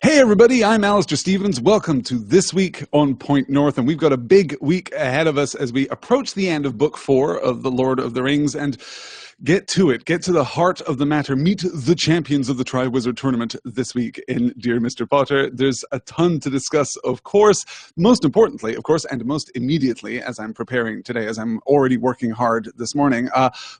Hey everybody, I'm Alistair Stevens. Welcome to This Week on Point North, and we've got a big week ahead of us as we approach the end of Book 4 of The Lord of the Rings and get to it, get to the heart of the matter, meet the champions of the Triwizard Tournament this week in Dear Mr. Potter. There's a ton to discuss, of course. Most importantly, of course, and most immediately, as I'm preparing today, as I'm already working hard this morning,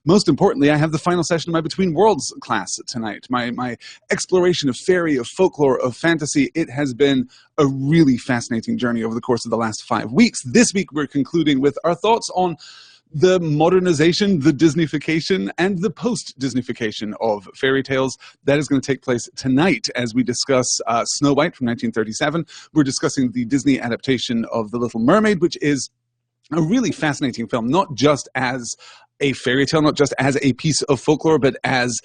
most importantly, I have the final session of my Between Worlds class tonight. My exploration of fairy, of folklore, of fantasy. It has been a really fascinating journey over the course of the last 5 weeks. This week, we're concluding with our thoughts on the modernization, the Disneyfication, and the post-Disneyfication of fairy tales. That is going to take place tonight as we discuss Snow White from 1937. We're discussing the Disney adaptation of The Little Mermaid, which is a really fascinating film, not just as a fairy tale, not just as a piece of folklore, but as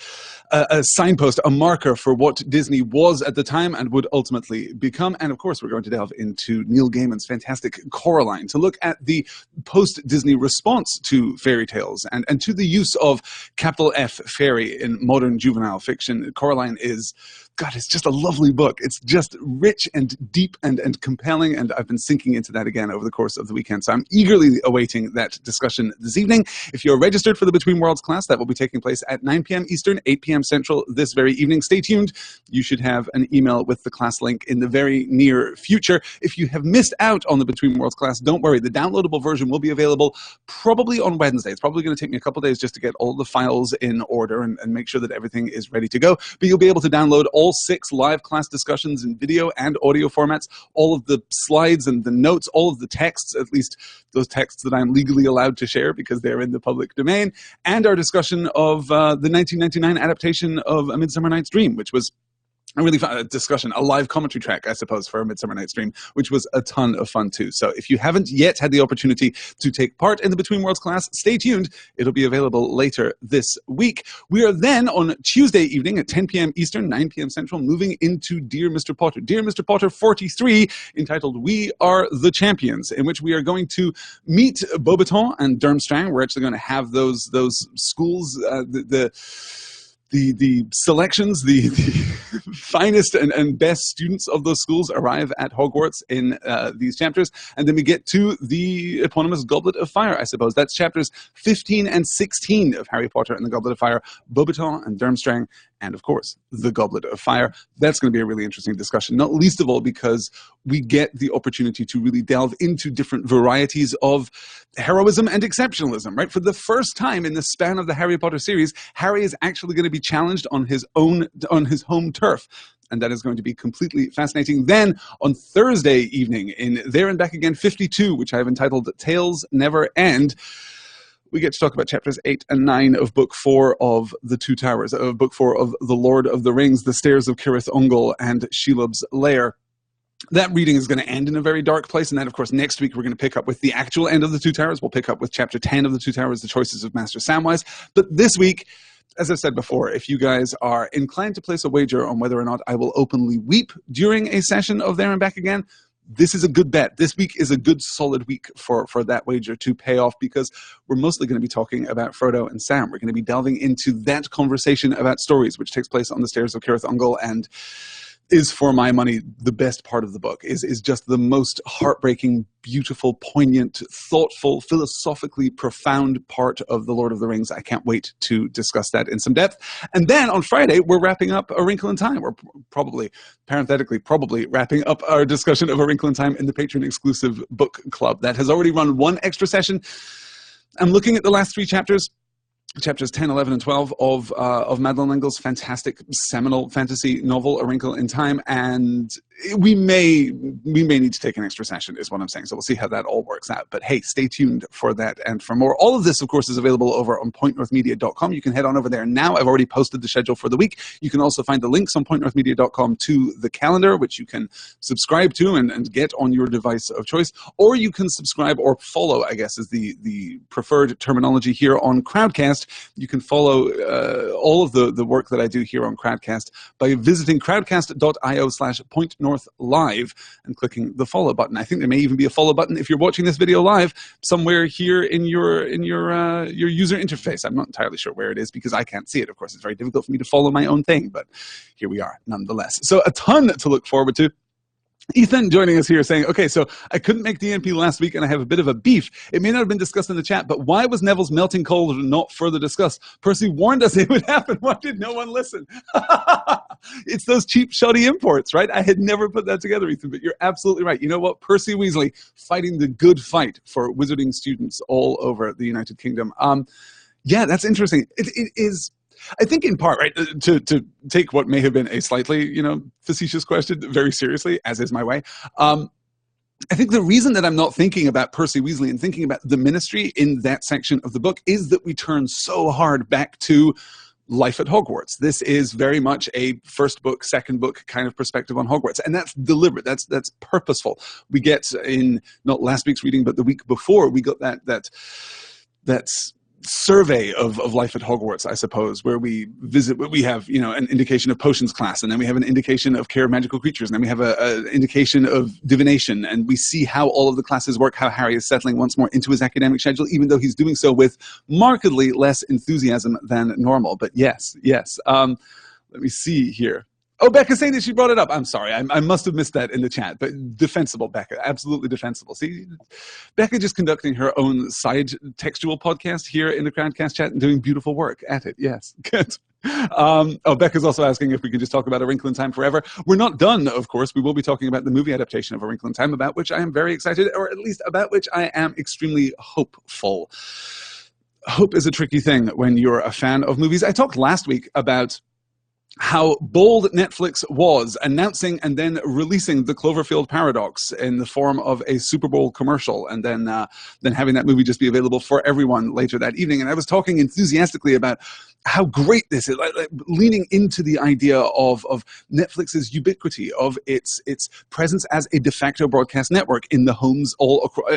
a signpost, a marker for what Disney was at the time and would ultimately become. And of course, we're going to delve into Neil Gaiman's fantastic Coraline to look at the post-Disney response to fairy tales and to the use of capital F fairy in modern juvenile fiction. Coraline is, God, it's just a lovely book. It's just rich and deep and compelling, and I've been sinking into that again over the course of the weekend. So I'm eagerly awaiting that discussion this evening. If you're registered for the Between Worlds class, that will be taking place at 9 p.m. Eastern, 8 p.m. Central this very evening. Stay tuned. You should have an email with the class link in the very near future. If you have missed out on the Between Worlds class, don't worry. The downloadable version will be available probably on Wednesday. It's probably going to take me a couple days just to get all the files in order and make sure that everything is ready to go. But you'll be able to download all 6 live class discussions in video and audio formats, all of the slides and the notes, all of the texts, at least those texts that I'm legally allowed to share because they're in the public domain, and our discussion of the 1999 adaptation of A Midsummer Night's Dream, which was a really fun discussion, a live commentary track, I suppose, for A Midsummer Night's Dream, which was a ton of fun too. So if you haven't yet had the opportunity to take part in the Between Worlds class, stay tuned. It'll be available later this week. We are then on Tuesday evening at 10 p.m. Eastern, 9 p.m. Central, moving into Dear Mr. Potter. Dear Mr. Potter 43, entitled We Are the Champions, in which we are going to meet Beauxbaton and Durmstrang. We're actually going to have those schools, the selections, the finest and best students of those schools arrive at Hogwarts in these chapters. And then we get to the eponymous Goblet of Fire, I suppose. That's chapters 15 and 16 of Harry Potter and the Goblet of Fire, Beauxbaton and Durmstrang, and of course, the Goblet of Fire. That's going to be a really interesting discussion, not least of all because we get the opportunity to really delve into different varieties of heroism and exceptionalism, right? For the first time in the span of the Harry Potter series, Harry is actually going to be challenged on his home turf. And that is going to be completely fascinating. Then on Thursday evening in There and Back Again 52, which I have entitled Tales Never End, we get to talk about chapters 8 and 9 of Book 4 of The Two Towers, of Book 4 of The Lord of the Rings, The Stairs of Cirith Ungol and Shelob's Lair. That reading is going to end in a very dark place, and then, of course, next week we're going to pick up with the actual end of The Two Towers. We'll pick up with chapter 10 of The Two Towers, The Choices of Master Samwise. But this week, as I've said before, if you guys are inclined to place a wager on whether or not I will openly weep during a session of There and Back Again, this is a good bet. This week is a good solid week for that wager to pay off because we're mostly going to be talking about Frodo and Sam. We're going to be delving into that conversation about stories, which takes place on the Stairs of Cirith Ungol and is, for my money, the best part of the book, is just the most heartbreaking, beautiful, poignant, thoughtful, philosophically profound part of The Lord of the Rings. I can't wait to discuss that in some depth. And then on Friday, we're wrapping up A Wrinkle in Time. We're probably wrapping up our discussion of A Wrinkle in Time in the Patreon-exclusive book club. That has already run one extra session. I'm looking at the last 3 chapters. Chapters 10, 11, and 12 of Madeleine L'Engle's fantastic seminal fantasy novel, A Wrinkle in Time, and we may need to take an extra session, is what I'm saying. So we'll see how that all works out. But hey, stay tuned for that and for more. All of this, of course, is available over on pointnorthmedia.com. You can head on over there now. I've already posted the schedule for the week. You can also find the links on pointnorthmedia.com to the calendar, which you can subscribe to and get on your device of choice. Or you can subscribe or follow, I guess is the preferred terminology here on Crowdcast. You can follow all of the work that I do here on Crowdcast by visiting crowdcast.io/pointnorth North live and clicking the follow button. I think there may even be a follow button if you're watching this video live somewhere here in your user interface. I'm not entirely sure where it is because I can't see it. Of course, it's very difficult for me to follow my own thing, but here we are nonetheless. So a ton to look forward to. Ethan joining us here saying, okay, so I couldn't make DNP last week and I have a bit of a beef. It may not have been discussed in the chat, but why was Neville's melting cold not further discussed? Percy warned us it would happen. Why did no one listen? It's those cheap, shoddy imports, right? I had never put that together, Ethan, but you're absolutely right. You know what? Percy Weasley fighting the good fight for wizarding students all over the United Kingdom. Yeah, that's interesting. It is... I think in part, right, to take what may have been a slightly, facetious question very seriously, as is my way, I think the reason that I'm not thinking about Percy Weasley and thinking about the Ministry in that section of the book is that we turn so hard back to life at Hogwarts. This is very much a first book, second book kind of perspective on Hogwarts. And that's deliberate. That's purposeful. We get in, not last week's reading, but the week before, we got that's survey of life at Hogwarts, I suppose, where we visit, we have, an indication of potions class, and then we have an indication of care of magical creatures, and then we have an indication of divination, and we see how all of the classes work, how Harry is settling once more into his academic schedule, even though he's doing so with markedly less enthusiasm than normal. But yes. Let me see here. Oh, Becca's saying that she brought it up. I'm sorry. I must have missed that in the chat. But defensible, Becca. Absolutely defensible. See, Becca just conducting her own side textual podcast here in the Crowdcast chat and doing beautiful work at it. Yes. Good. Becca's also asking if we can just talk about A Wrinkle in Time forever. We're not done, of course. We will be talking about the movie adaptation of A Wrinkle in Time, about which I am very excited, or at least about which I am extremely hopeful. Hope is a tricky thing when you're a fan of movies. I talked last week about how bold Netflix was announcing and then releasing the Cloverfield Paradox in the form of a Super Bowl commercial, and then having that movie just be available for everyone later that evening. And I was talking enthusiastically about how great this is, like leaning into the idea of Netflix's ubiquity, of its presence as a de facto broadcast network in the homes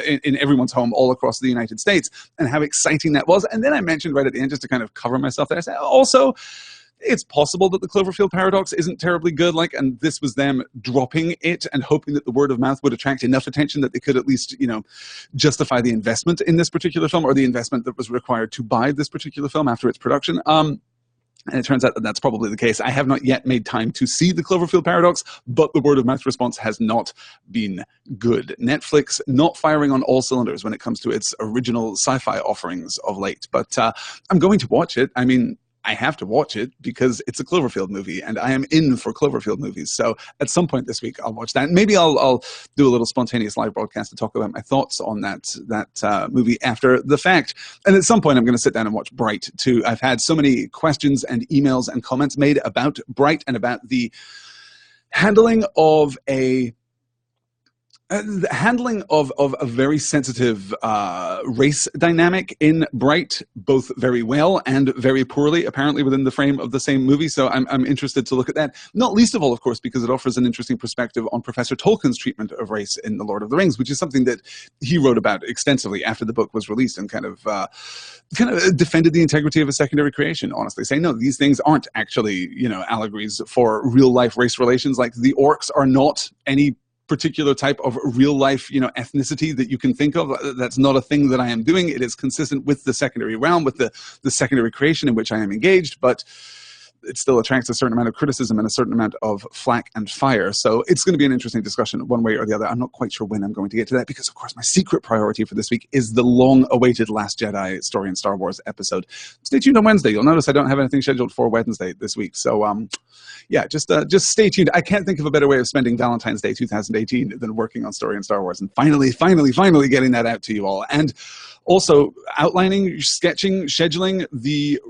in everyone's home all across the United States, and how exciting that was. And then I mentioned right at the end, just to kind of cover myself there, I said, also, it's possible that the Cloverfield Paradox isn't terribly good, and this was them dropping it and hoping that the word of mouth would attract enough attention that they could at least, justify the investment in this particular film, or the investment that was required to buy this particular film after its production. And it turns out that that's probably the case. I have not yet made time to see the Cloverfield Paradox, but the word of mouth response has not been good. Netflix not firing on all cylinders when it comes to its original sci-fi offerings of late. But I'm going to watch it. I mean, I have to watch it because it's a Cloverfield movie, and I am in for Cloverfield movies. So at some point this week, I'll watch that. Maybe I'll do a little spontaneous live broadcast to talk about my thoughts on that movie after the fact. And at some point, I'm going to sit down and watch Bright too. I've had so many questions and emails and comments made about Bright and about the handling of a very sensitive race dynamic in Bright, both very well and very poorly, apparently within the frame of the same movie. So I'm interested to look at that, not least of all, of course, because it offers an interesting perspective on Professor Tolkien's treatment of race in The Lord of the Rings, which is something that he wrote about extensively after the book was released, and kind of defended the integrity of a secondary creation, honestly, saying, no, these things aren't actually, allegories for real life race relations. Like, the orcs are not any particular type of real life, ethnicity that you can think of. That's not a thing that I am doing. It is consistent with the secondary realm, with the secondary creation in which I am engaged, but it still attracts a certain amount of criticism and a certain amount of flack and fire. So it's going to be an interesting discussion one way or the other. I'm not quite sure when I'm going to get to that, because of course my secret priority for this week is the long-awaited Last Jedi Story in Star Wars episode. Stay tuned on Wednesday. You'll notice I don't have anything scheduled for Wednesday this week. So yeah, just stay tuned. I can't think of a better way of spending Valentine's Day 2018 than working on Story in Star Wars, and finally getting that out to you all. And also outlining, sketching, scheduling the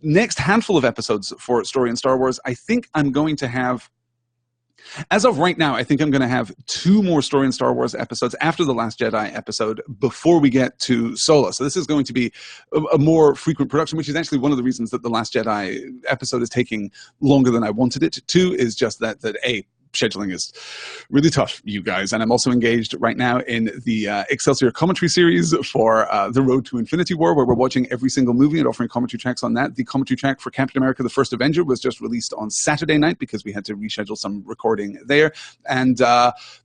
next handful of episodes for Story in Star Wars. I think I'm going to have, as of right now, I think I'm going to have 2 more Story in Star Wars episodes after the Last Jedi episode before we get to Solo. So this is going to be a more frequent production, which is actually one of the reasons that the Last Jedi episode is taking longer than I wanted it to, is just that A, scheduling is really tough, you guys. And I'm also engaged right now in the Excelsior commentary series for The Road to Infinity War, where we're watching every single movie and offering commentary tracks on that. The commentary track for Captain America: The First Avenger was just released on Saturday night because we had to reschedule some recording there. And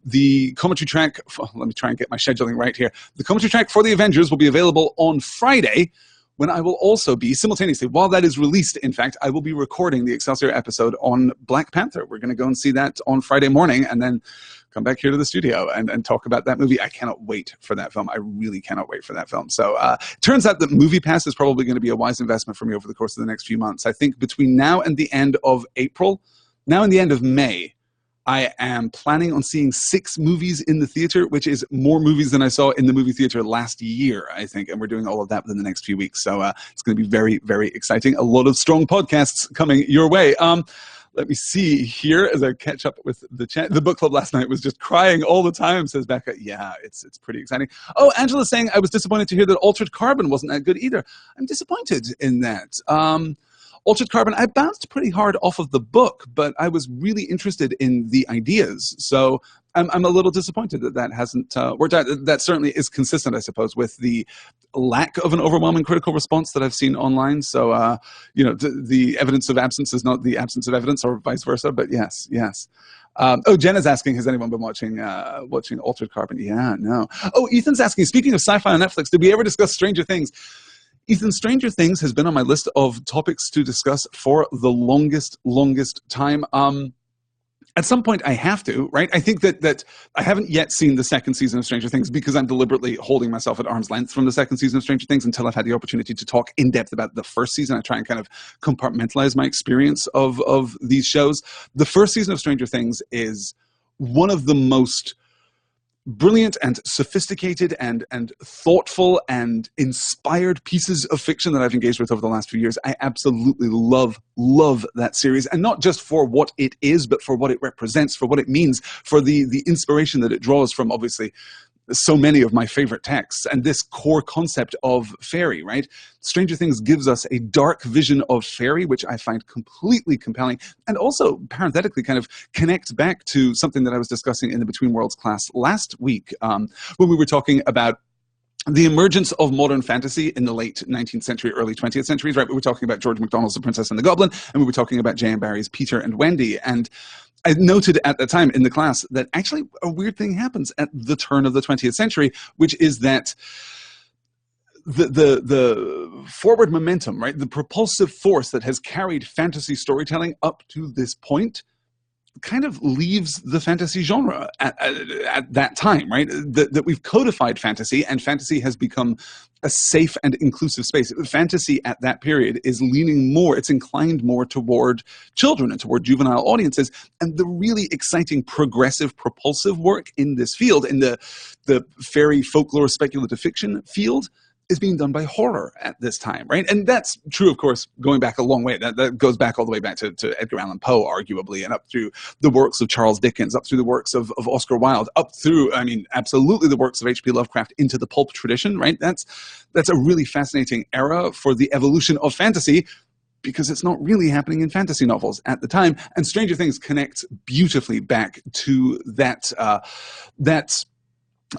the commentary track, let me try and get my scheduling right here. The commentary track for The Avengers will be available on Friday, when I will also be simultaneously, while that is released, in fact, I will be recording the Excelsior episode on Black Panther. We're going to go and see that on Friday morning and then come back here to the studio and talk about that movie. I cannot wait for that film. I really cannot wait for that film. So turns out that MoviePass is probably going to be a wise investment for me over the course of the next few months. I think between now and the end of April, now and the end of May, I am planning on seeing 6 movies in the theater, which is more movies than I saw in the movie theater last year, I think. And we're doing all of that within the next few weeks. So it's going to be very, very exciting. A lot of strong podcasts coming your way. Let me see here as I catch up with the chat. The book club last night was just crying all the time, says Becca. Yeah, it's pretty exciting. Oh, Angela's saying, I was disappointed to hear that Altered Carbon wasn't that good either. I'm disappointed in that. Altered Carbon, I bounced pretty hard off of the book, but I was really interested in the ideas. So I'm a little disappointed that that hasn't worked out. That certainly is consistent, I suppose, with the lack of an overwhelming critical response that I've seen online. So, the evidence of absence is not the absence of evidence, or vice versa. But yes. Jenna's asking, has anyone been watching Altered Carbon? Yeah, no. Oh, Ethan's asking, speaking of sci-fi on Netflix, did we ever discuss Stranger Things? Ethan, Stranger Things has been on my list of topics to discuss for the longest time. At some point, I have to, right? I think that I haven't yet seen the second season of Stranger Things because I'm deliberately holding myself at arm's length from the second season of Stranger Things until I've had the opportunity to talk in depth about the first season. I try and kind of compartmentalize my experience of these shows. The first season of Stranger Things is one of the most brilliant and sophisticated and thoughtful and inspired pieces of fiction that I've engaged with over the last few years. I absolutely love that series, and not just for what it is, but for what it represents, for what it means, for the inspiration that it draws from, obviously, so many of my favorite texts, and this core concept of fairy, right? Stranger Things gives us a dark vision of fairy, which I find completely compelling, and also parenthetically kind of connects back to something that I was discussing in the Between Worlds class last week, when we were talking about the emergence of modern fantasy in the late 19th century, early 20th centuries, right? We were talking about George MacDonald's The Princess and the Goblin, and we were talking about J.M. Barrie's Peter and Wendy. And I noted at the time in the class that actually a weird thing happens at the turn of the 20th century, which is that the forward momentum, right? The propulsive force that has carried fantasy storytelling up to this point kind of leaves the fantasy genre at that time, right? That we've codified fantasy, and fantasy has become a safe and inclusive space. Fantasy at that period is leaning more, it's inclined more toward children and toward juvenile audiences. And the really exciting, progressive, propulsive work in this field, in the fairy folklore speculative fiction field, is being done by horror at this time, right? And that's true, of course, going back a long way. That goes back all the way back to Edgar Allan Poe, arguably, and up through the works of Charles Dickens, up through the works of Oscar Wilde, up through, I mean, absolutely the works of H.P. Lovecraft into the pulp tradition, right? That's a really fascinating era for the evolution of fantasy, because it's not really happening in fantasy novels at the time. And Stranger Things connects beautifully back to that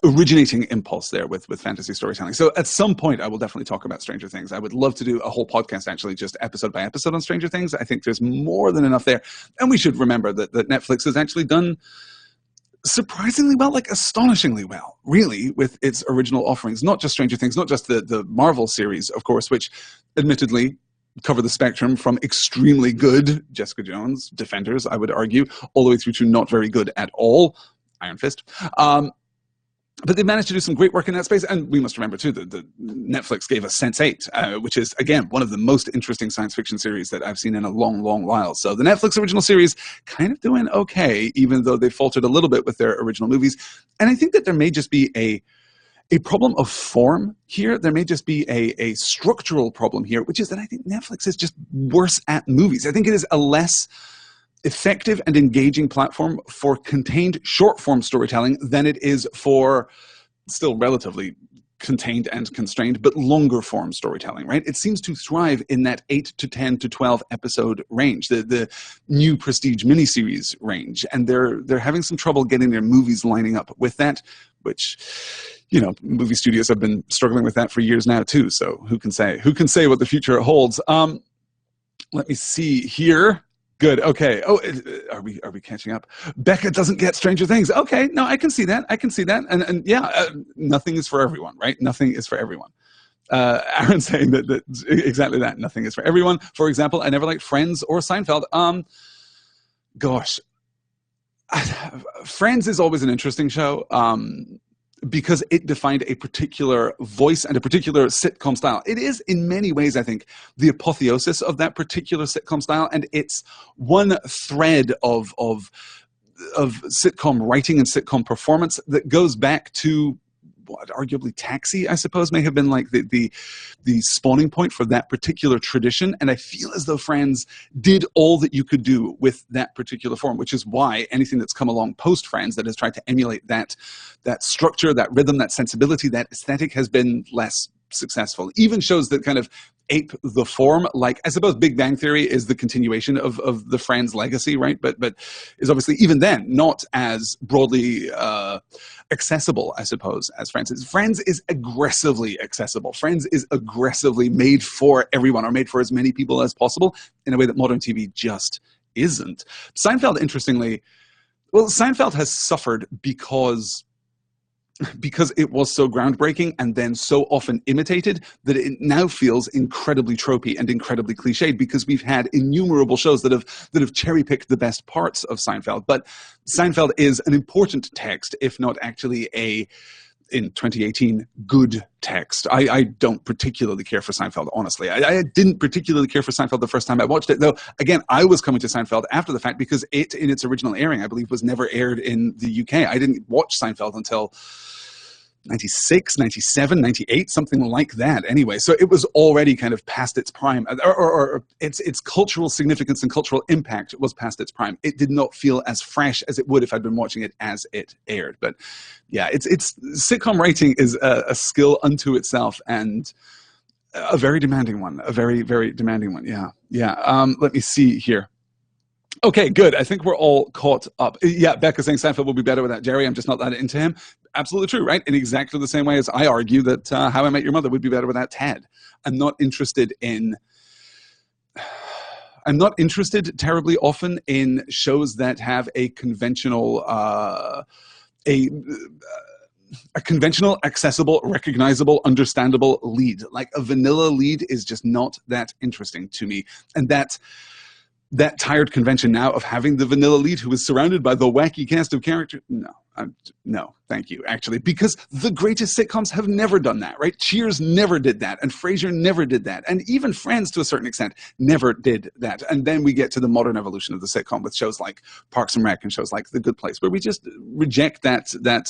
originating impulse there with fantasy storytelling. So at some point, I will definitely talk about Stranger Things. I would love to do a whole podcast, actually, just episode by episode on Stranger Things. I think there's more than enough there. And we should remember that Netflix has actually done surprisingly well, like astonishingly well, really, with its original offerings. Not just Stranger Things, not just the Marvel series, of course, which admittedly cover the spectrum from extremely good, Jessica Jones, Defenders, I would argue, all the way through to not very good at all, Iron Fist. But they managed to do some great work in that space. And we must remember, too, that Netflix gave us Sense8, which is, again, one of the most interesting science fiction series that I've seen in a long, long while. So the Netflix original series kind of doing okay, even though they faltered a little bit with their original movies. And I think that there may just be a problem of form here. There may just be a structural problem here, which is that I think Netflix is just worse at movies. I think it is a less effective and engaging platform for contained short-form storytelling than it is for still relatively contained and constrained, but longer form storytelling, right? It seems to thrive in that 8 to 10 to 12 episode range, the new Prestige miniseries range. And they're having some trouble getting their movies lining up with that, which, you know, movie studios have been struggling with that for years now too. So who can say what the future holds? Let me see here. Good. Okay. Oh, are we catching up? Becca doesn't get Stranger Things. Okay. No, I can see that. And yeah, nothing is for everyone, right? Nothing is for everyone. Aaron saying that exactly that. Nothing is for everyone. For example, I never liked Friends or Seinfeld. Gosh, Friends is always an interesting show. Because it defined a particular voice and a particular sitcom style. It is, in many ways, I think, the apotheosis of that particular sitcom style, and it's one thread of sitcom writing and sitcom performance that goes back to what, arguably Taxi, I suppose, may have been like the spawning point for that particular tradition. And I feel as though Friends did all that you could do with that particular form, which is why anything that's come along post Friends that has tried to emulate that structure, that rhythm, that sensibility, that aesthetic has been less successful. Even shows that kind of ape the form, like I suppose Big Bang Theory is the continuation of the Friends legacy, right? But is obviously even then not as broadly accessible, I suppose, as Friends is. Friends is aggressively accessible. Friends is aggressively made for everyone, or made for as many people as possible, in a way that modern TV just isn't. Seinfeld, interestingly, well, Seinfeld has suffered because it was so groundbreaking and then so often imitated that it now feels incredibly tropey and incredibly cliched, because we've had innumerable shows that have cherry-picked the best parts of Seinfeld. But Seinfeld is an important text, if not actually in 2018, good text. I don't particularly care for Seinfeld, honestly. I didn't particularly care for Seinfeld the first time I watched it, though, again, I was coming to Seinfeld after the fact because it, in its original airing, I believe, was never aired in the UK. I didn't watch Seinfeld until 96, 97, 98, something like that. Anyway, so it was already kind of past its prime, or its cultural significance and cultural impact was past its prime. It did not feel as fresh as it would if I'd been watching it as it aired. But yeah, it's sitcom writing is a skill unto itself, and a very demanding one, a very, very demanding one. Yeah. Let me see here. Okay, good. I think we're all caught up. Yeah, Becca saying Seinfeld will be better without Jerry. I'm just not that into him. Absolutely true, right? In exactly the same way as I argue that How I Met Your Mother would be better without Ted. I'm not interested terribly often in shows that have a conventional, conventional, accessible, recognizable, understandable lead. Like a vanilla lead is just not that interesting to me. And that tired convention now of having the vanilla lead who is surrounded by the wacky cast of characters. No, thank you, actually, because the greatest sitcoms have never done that, right? Cheers never did that, and Frasier never did that, and even Friends, to a certain extent, never did that. And then we get to the modern evolution of the sitcom with shows like Parks and Rec and shows like The Good Place, where we just reject that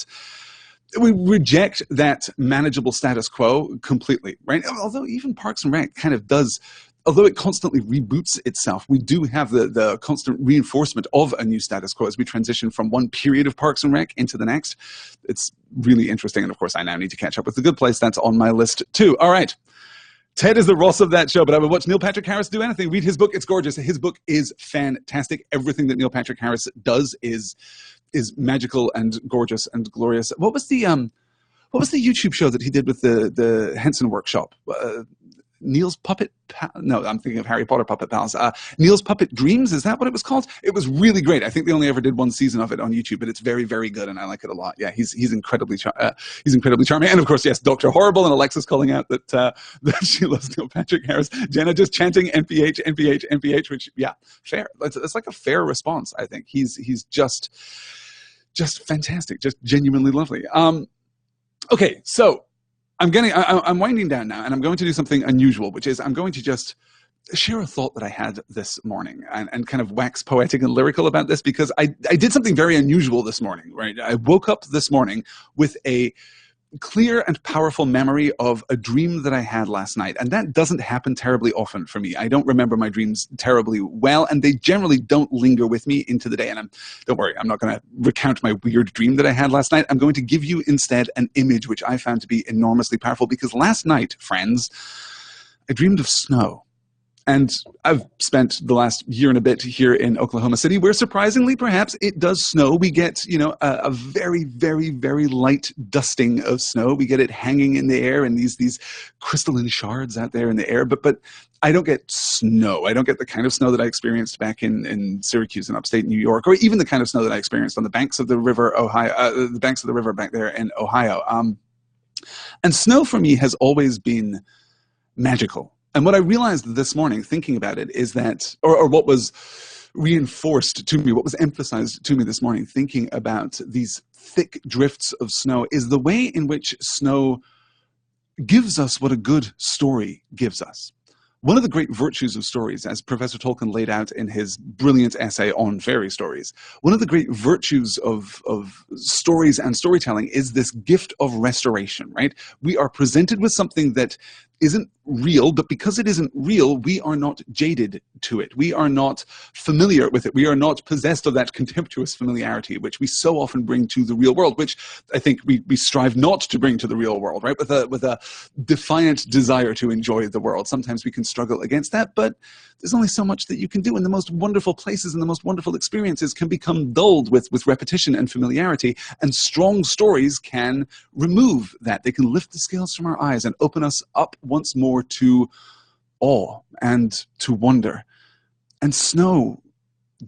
manageable status quo completely, right? Although even Parks and Rec kind of does. Although it constantly reboots itself, we do have the constant reinforcement of a new status quo as we transition from one period of Parks and Rec into the next. It's really interesting. And of course, I now need to catch up with The Good Place. That's on my list too. All right. Ted is the Ross of that show, but I would watch Neil Patrick Harris do anything. Read his book. It's gorgeous. His book is fantastic. Everything that Neil Patrick Harris does is magical and gorgeous and glorious. What was the YouTube show that he did with the Henson Workshop? Neil's Puppet no, I'm thinking of Harry Potter Puppet Palace. Neil's Puppet Dreams, is that what it was called? It was really great. I think they only ever did one season of it on YouTube, but it's very, very good, and I like it a lot. Yeah, he's incredibly charming. And of course, yes, Dr. Horrible, and Alexis calling out that she loves Neil Patrick Harris. Jenna just chanting NPH, NPH, NPH, which, yeah, fair. It's like a fair response, I think. He's just fantastic, just genuinely lovely. Okay, so I'm winding down now, and I'm going to do something unusual, which is I'm going to just share a thought that I had this morning and kind of wax poetic and lyrical about this, because I did something very unusual this morning, right? I woke up this morning with a clear and powerful memory of a dream that I had last night. And that doesn't happen terribly often for me. I don't remember my dreams terribly well, and they generally don't linger with me into the day. And don't worry, I'm not going to recount my weird dream that I had last night. I'm going to give you instead an image which I found to be enormously powerful, because last night, friends, I dreamed of snow. And I've spent the last year and a bit here in Oklahoma City, where surprisingly, perhaps, it does snow. We get, a very, very, very light dusting of snow. We get it hanging in the air and these crystalline shards out there in the air. But I don't get snow. I don't get the kind of snow that I experienced back in Syracuse in upstate New York, or even the kind of snow that I experienced on the banks of the river back there in Ohio. And snow for me has always been magical. And what I realized this morning, thinking about it, is that, or what was reinforced to me, what was emphasized to me this morning, thinking about these thick drifts of snow, is the way in which snow gives us what a good story gives us. One of the great virtues of stories, as Professor Tolkien laid out in his brilliant essay on fairy stories, one of the great virtues of stories and storytelling is this gift of restoration, right? We are presented with something that isn't real, but because it isn't real, we are not jaded to it. We are not familiar with it. We are not possessed of that contemptuous familiarity, which we so often bring to the real world, which I think we strive not to bring to the real world, right? With a defiant desire to enjoy the world. Sometimes we can struggle against that, but there's only so much that you can do, and the most wonderful places and the most wonderful experiences can become dulled with repetition and familiarity, and strong stories can remove that. They can lift the scales from our eyes and open us up once more to awe and to wonder. And snow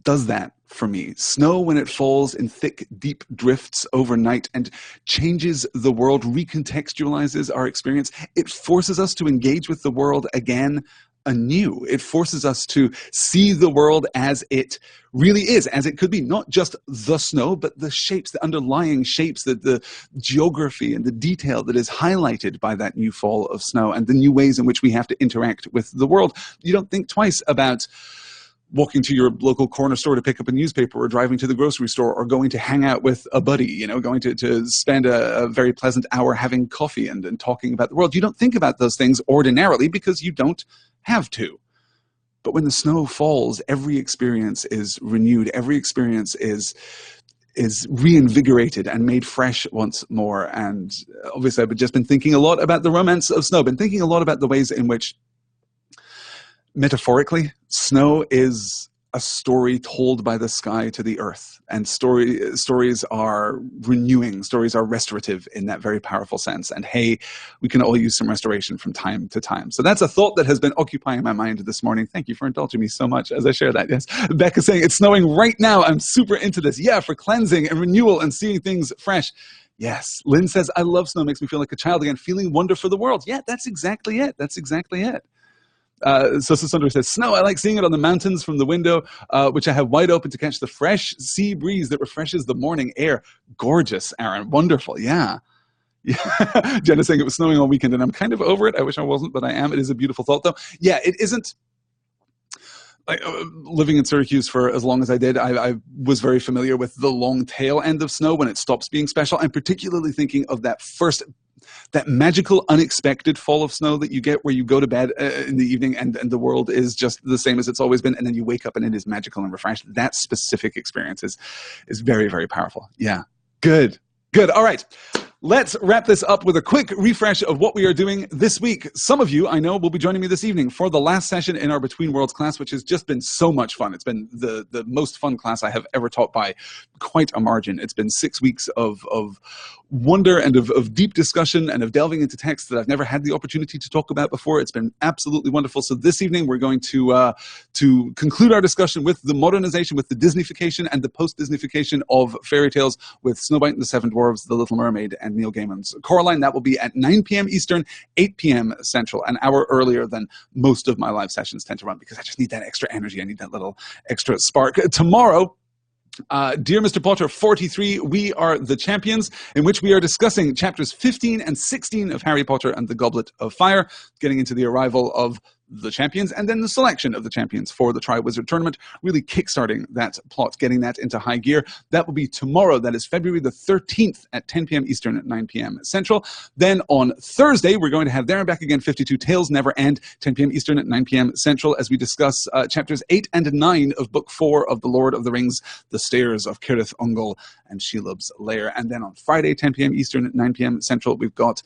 does that for me. Snow, when it falls in thick, deep drifts overnight and changes the world, recontextualizes our experience, it forces us to engage with the world again anew. It forces us to see the world as it really is, as it could be, not just the snow, but the shapes, the underlying shapes, the geography and the detail that is highlighted by that new fall of snow and the new ways in which we have to interact with the world. You don't think twice about walking to your local corner store to pick up a newspaper, or driving to the grocery store, or going to hang out with a buddy, going to spend a very pleasant hour having coffee and talking about the world. You don't think about those things ordinarily because you don't have to. But when the snow falls, every experience is renewed. Every experience is reinvigorated and made fresh once more. And obviously, I've just been thinking a lot about the romance of snow, been thinking a lot about the ways in which, metaphorically, snow is a story told by the sky to the earth. And stories are renewing, stories are restorative in that very powerful sense. And hey, we can all use some restoration from time to time. So that's a thought that has been occupying my mind this morning. Thank you for indulging me so much as I share that. Yes, Becca saying, it's snowing right now. I'm super into this. Yeah, for cleansing and renewal and seeing things fresh. Yes. Lynn says, I love snow. Makes me feel like a child again, feeling wonder for the world. Yeah, that's exactly it. That's exactly it. Sosa Sundar says, snow, I like seeing it on the mountains from the window, which I have wide open to catch the fresh sea breeze that refreshes the morning air. Gorgeous, Aaron. Wonderful. Yeah. Jenna's saying it was snowing all weekend, and I'm kind of over it. I wish I wasn't, but I am. It is a beautiful thought, though. Yeah, it isn't. Like, living in Syracuse for as long as I did, I was very familiar with the long tail end of snow when it stops being special. I'm particularly thinking of that magical, unexpected fall of snow that you get where you go to bed in the evening and the world is just the same as it's always been, and then you wake up and it is magical and refreshed. That specific experience is very, very powerful. Yeah. Good. All right. Let's wrap this up with a quick refresh of what we are doing this week. Some of you, I know, will be joining me this evening for the last session in our Between Worlds class, which has just been so much fun. It's been the most fun class I have ever taught by quite a margin. It's been 6 weeks of wonder and of deep discussion and of delving into texts that I've never had the opportunity to talk about before. It's been absolutely wonderful. So this evening, we're going to conclude our discussion with the modernization, with the Disneyfication and the post-Disneyfication of fairy tales with Snow White and the Seven Dwarfs, The Little Mermaid, and Neil Gaiman's Coraline. That will be at 9 p.m. Eastern, 8 p.m. Central, an hour earlier than most of my live sessions tend to run, because I just need that extra energy. I need that little extra spark. Tomorrow, Dear Mr. Potter 43, We Are the Champions, in which we are discussing chapters 15 and 16 of Harry Potter and the Goblet of Fire, getting into the arrival of the champions and then the selection of the champions for the Triwizard Tournament, really kickstarting that plot, getting that into high gear. That will be tomorrow. That is February the 13th at 10 p.m. Eastern at 9 p.m. Central. Then on Thursday, we're going to have There and Back Again 52 Tales Never End, 10 p.m. Eastern at 9 p.m. Central, as we discuss chapters 8 and 9 of Book 4 of The Lord of the Rings, The Stairs of Cirith Ungol and Shelob's Lair. And then on Friday, 10 p.m. Eastern at 9 p.m. Central, we've got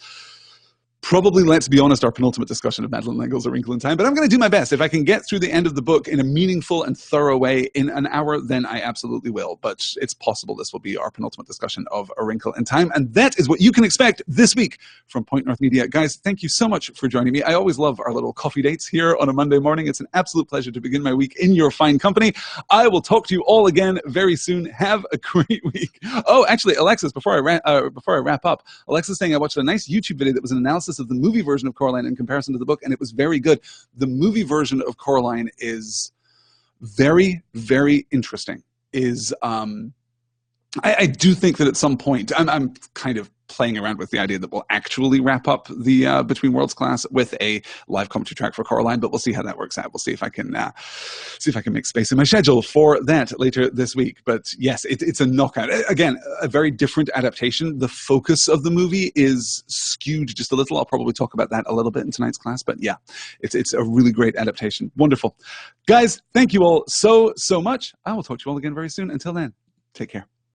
probably, let's be honest, our penultimate discussion of Madeleine L'Engle's A Wrinkle in Time. But I'm going to do my best. If I can get through the end of the book in a meaningful and thorough way in an hour, then I absolutely will. But it's possible this will be our penultimate discussion of A Wrinkle in Time. And that is what you can expect this week from Point North Media. Guys, thank you so much for joining me. I always love our little coffee dates here on a Monday morning. It's an absolute pleasure to begin my week in your fine company. I will talk to you all again very soon. Have a great week. Oh, actually, Alexis, before I wrap up, Alexis saying I watched a nice YouTube video that was an analysis of the movie version of Coraline in comparison to the book, and it was very good. The movie version of Coraline is very, very interesting. I do think that at some point, I'm kind of playing around with the idea that we'll actually wrap up the Between Worlds class with a live commentary track for Coraline, but we'll see how that works out. We'll see if I can make space in my schedule for that later this week. But yes, it's a knockout. Again, a very different adaptation. The focus of the movie is skewed just a little. I'll probably talk about that a little bit in tonight's class, but yeah, it's a really great adaptation. Wonderful. Guys, thank you all so much. I will talk to you all again very soon. Until then, take care.